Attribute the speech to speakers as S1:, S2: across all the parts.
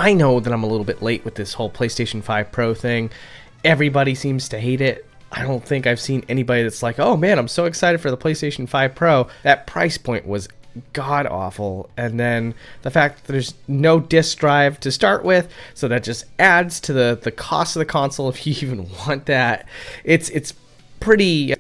S1: I know that I'm a little bit late with this whole PlayStation 5 Pro thing. Everybody seems to hate it. I don't think I've seen anybody that's like, oh man, I'm so excited for the PlayStation 5 Pro. That price point was god awful, and then the fact that there's no disk drive to start with, so that just adds to the cost of the console if you even want that. It's pretty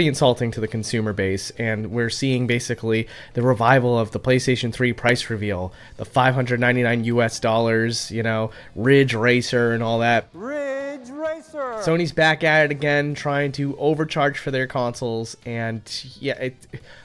S1: insulting to the consumer base, and we're seeing basically the revival of the PlayStation 3 price reveal, the $599 US, Ridge Racer and all that.
S2: Ridge Racer.
S1: Sony's back at it again, trying to overcharge for their consoles, and yeah,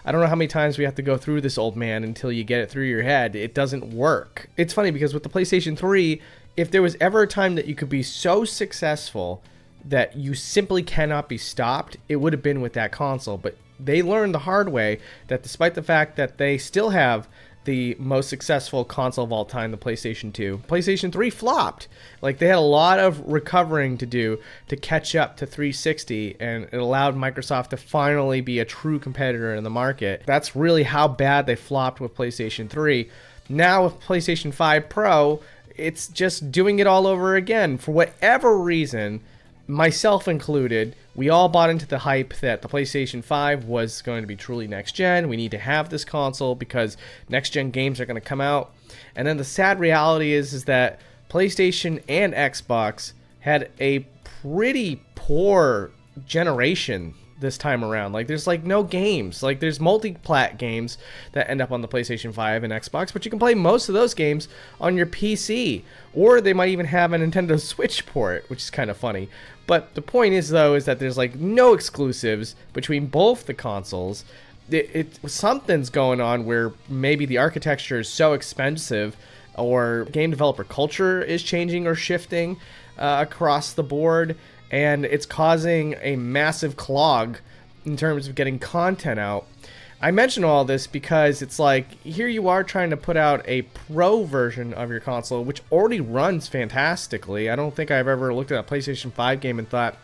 S1: I don't know how many times we have to go through this, old man, until you get it through your head. It doesn't work. It's funny because with the PlayStation 3, if there was ever a time that you could be so successful that you simply cannot be stopped, it would have been with that console. But they learned the hard way that despite the fact that they still have the most successful console of all time, the PlayStation 2, PlayStation 3 flopped. Like, they had a lot of recovering to do to catch up to 360, and it allowed Microsoft to finally be a true competitor in the market. That's really how bad they flopped with PlayStation 3. Now with PlayStation 5 Pro, it's just doing it all over again. For whatever reason, myself included, we all bought into the hype that the PlayStation 5 was going to be truly next gen. We need to have this console because next gen games are going to come out. And then the sad reality is that PlayStation and Xbox had a pretty poor generation this time around. Like, there's like no games. Like, there's multi-plat games that end up on the PlayStation 5 and Xbox, but you can play most of those games on your PC, or they might even have a Nintendo Switch port, which is kind of funny. But the point is, though, is that there's like no exclusives between both the consoles. Something's going on where maybe the architecture is so expensive, or game developer culture is changing or shifting across the board, and it's causing a massive clog in terms of getting content out. I mention all this because it's like, here you are trying to put out a pro version of your console, which already runs fantastically. I don't think I've ever looked at a PlayStation 5 game and thought,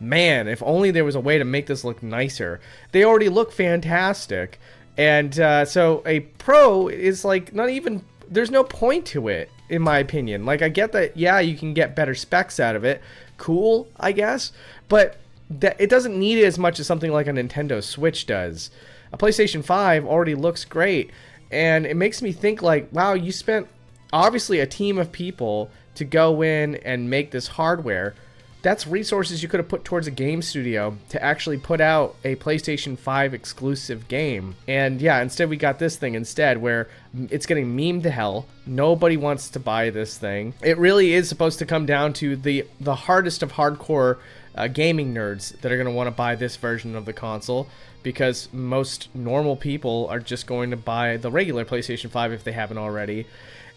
S1: man, if only there was a way to make this look nicer. They already look fantastic. And so a pro is like, not even, there's no point to it, in my opinion. Like, I get that, yeah, you can get better specs out of it. Cool, I guess. But it doesn't need it as much as something like a Nintendo Switch does. A PlayStation 5 already looks great, and it makes me think like, wow, you spent obviously a team of people to go in and make this hardware. That's resources you could have put towards a game studio to actually put out a PlayStation 5 exclusive game. And yeah, instead we got this thing instead, where it's getting memed to hell. Nobody wants to buy this thing. It really is supposed to come down to the hardest of hardcore gaming nerds that are going to want to buy this version of the console, because most normal people are just going to buy the regular PlayStation 5 if they haven't already.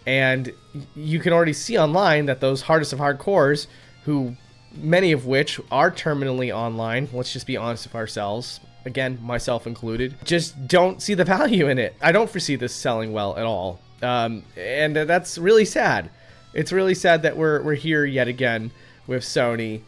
S1: And you can already see online that those hardest of hardcores, who many of which are terminally online, let's just be honest with ourselves, again, myself included, just don't see the value in it. I don't foresee this selling well at all. And that's really sad. It's really sad that we're here yet again with Sony,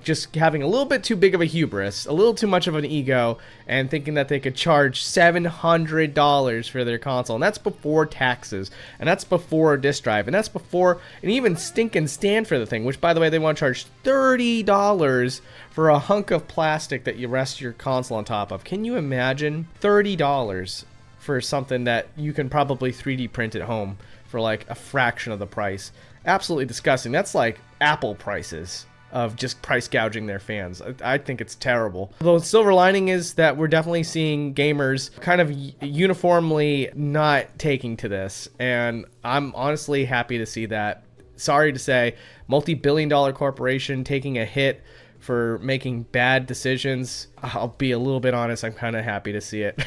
S1: just having a little bit too big of a hubris, a little too much of an ego, and thinking that they could charge $700 for their console. And that's before taxes, and that's before a disk drive, and that's before an even stinking stand for the thing, which, by the way, they want to charge $30 for a hunk of plastic that you rest your console on top of. Can you imagine $30 for something that you can probably 3D print at home for like a fraction of the price? Absolutely disgusting. That's like Apple prices of just price gouging their fans. I think it's terrible. The silver lining is that we're definitely seeing gamers kind of uniformly not taking to this, and I'm honestly happy to see that. Sorry to say, multi-billion-dollar corporation taking a hit for making bad decisions. I'll be a little bit honest, I'm kind of happy to see it.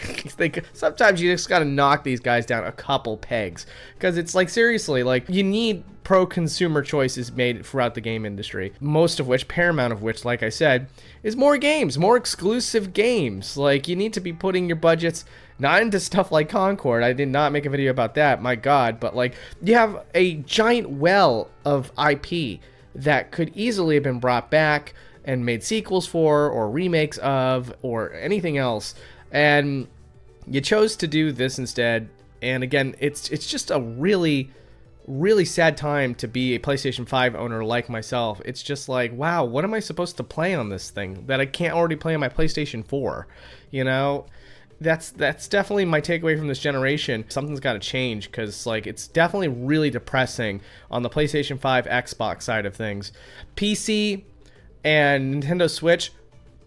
S1: Sometimes you just gotta knock these guys down a couple pegs, because it's like, seriously, like, you need pro-consumer choices made throughout the game industry, most of which, paramount of which, like I said, is more games, more exclusive games. Like, you need to be putting your budgets not into stuff like Concord. I did not make a video about that, my god, but like, you have a giant well of IP that could easily have been brought back and made sequels for, or remakes of, or anything else, and you chose to do this instead. And again, it's just a really really sad time to be a PlayStation 5 owner like myself. It's just like, wow, what am I supposed to play on this thing that I can't already play on my PlayStation 4? You know, that's definitely my takeaway from this generation. Something's got to change, because like it's definitely really depressing on the PlayStation 5, Xbox side of things. PC and Nintendo Switch,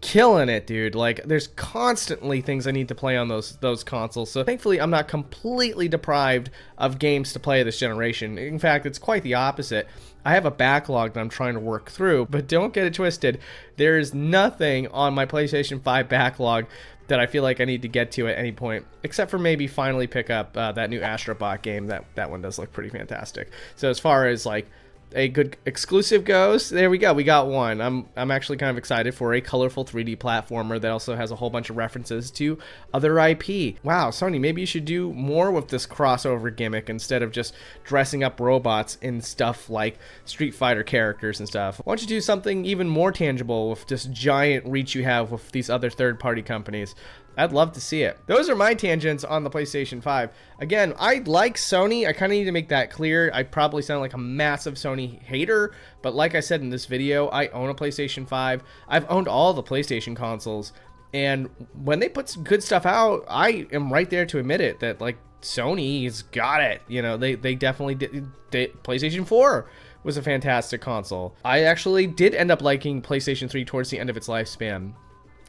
S1: killing it, dude. Like, there's constantly things I need to play on those consoles. So thankfully I'm not completely deprived of games to play this generation. In fact, it's quite the opposite. I have a backlog that I'm trying to work through, but don't get it twisted. There's nothing on my PlayStation 5 backlog that I feel like I need to get to at any point, except for maybe finally pick up that new Astro Bot game. That one does look pretty fantastic. So as far as like a good exclusive goes, there we go, we got one. I'm actually kind of excited for a colorful 3D platformer that also has a whole bunch of references to other IP. Wow, Sony, maybe you should do more with this crossover gimmick instead of just dressing up robots in stuff like Street Fighter characters and stuff. Why don't you do something even more tangible with this giant reach you have with these other third-party companies? I'd love to see it. Those are my tangents on the PlayStation 5. Again, I like Sony. I kind of need to make that clear. I probably sound like a massive Sony hater, but like I said in this video, I own a PlayStation 5. I've owned all the PlayStation consoles, and when they put some good stuff out, I am right there to admit it, that like Sony's got it. You know, they definitely did. PlayStation 4 was a fantastic console. I actually did end up liking PlayStation 3 towards the end of its lifespan.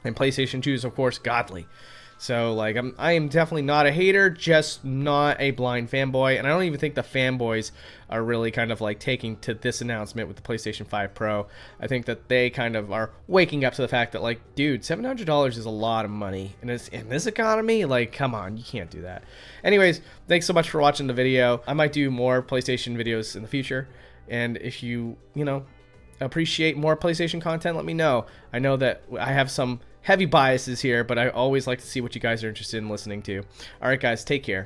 S1: And PlayStation 2 is, of course, godly. So, like, I am definitely not a hater, just not a blind fanboy. And I don't even think the fanboys are really kind of, like, taking to this announcement with the PlayStation 5 Pro. I think that they kind of are waking up to the fact that, like, dude, $700 is a lot of money. And in this economy, like, come on, you can't do that. Anyways, thanks so much for watching the video. I might do more PlayStation videos in the future. And if you know, appreciate more PlayStation content, let me know. I know that I have some heavy biases here, but I always like to see what you guys are interested in listening to. All right, guys, take care.